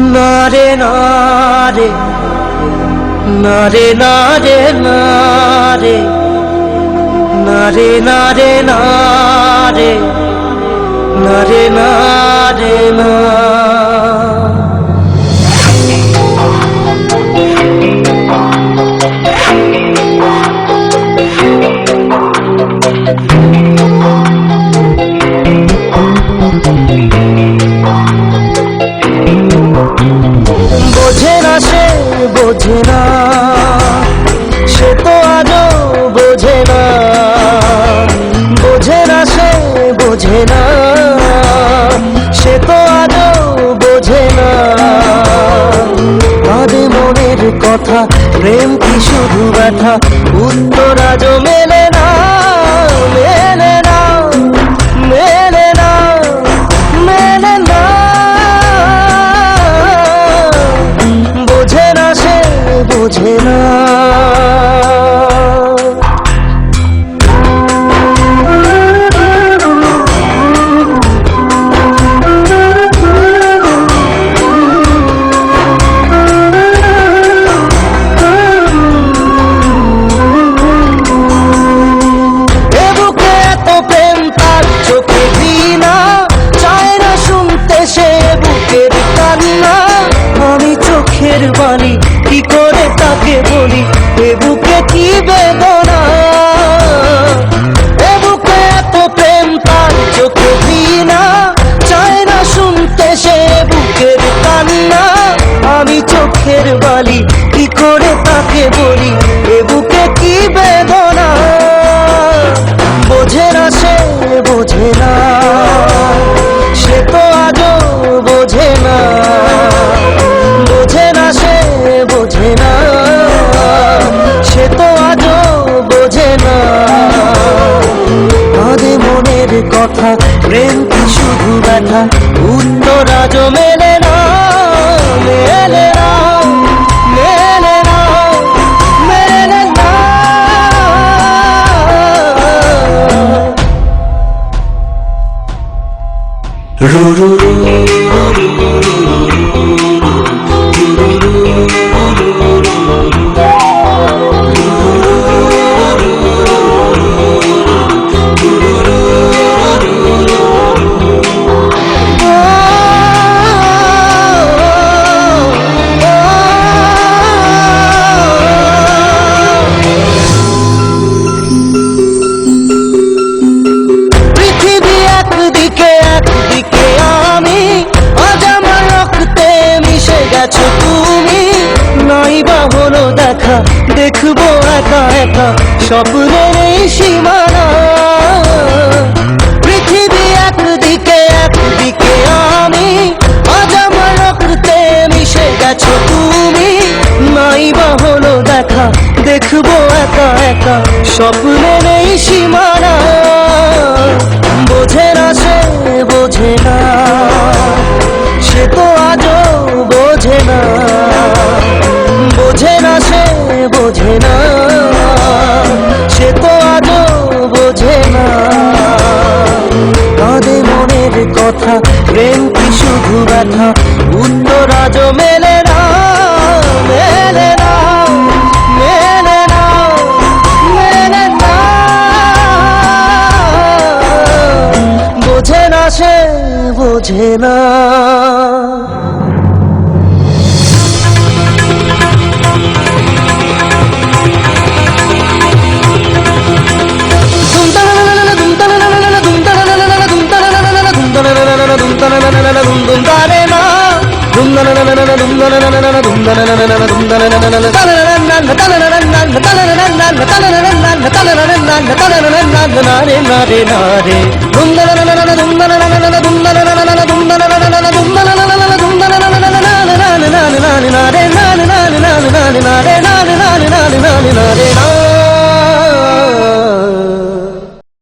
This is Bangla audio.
নারে নারে নারে নারে নারে নারে নারে নারে নারে নারে না বোঝে না সে বোঝে না সে তো আজও বোঝে না বোঝে না সে বোঝে না সে তো আজও বোঝে না কাঁদে মনের কথা প্রেম কি শুধু ব্যথা উত্তর আজও মেলে না মেলে না মেলে না মেলে না বোঝে না সে বোঝে না বাণী কি করে তাকে বলি এ বুকে কি বেদনা এ বুকে এত প্রেম তার চোখে ভিনা চায় না শুনতে সে বুকের কান্না আমি চোখের বালি কি করে তাকে বলি এ বুকে কি বেদনা বোঝে না সে বোঝে না সে তো আজও বোঝে না বোঝে না সে বোঝে না সে তো আজও বোঝে না কাঁদে মনের কথা প্রেম কি শুধু ব্যথা উত্তর আজও মেলে না মেলে না মেলে না মেলে না রু রু রু দেখবো একা একা স্বপ্নের এই সীমানা পৃথিবী একদিকে একদিকে আমি আজ আমার রক্তে মিশে গেছো তুমি নাই বা হলো দেখা দেখবো একা একা স্বপ্নের এই সীমানা বোঝে না সে বোঝে না সে তো আজও বোঝে না বোঝে না সে বোঝে না সে তো আজও বোঝে না কাঁদে মনের কথা প্রেম কি শুধু ব্যথা উত্তর আজও মেলে না মেলে না মেলে না মেলে না বোঝে না সে বোঝে না নারে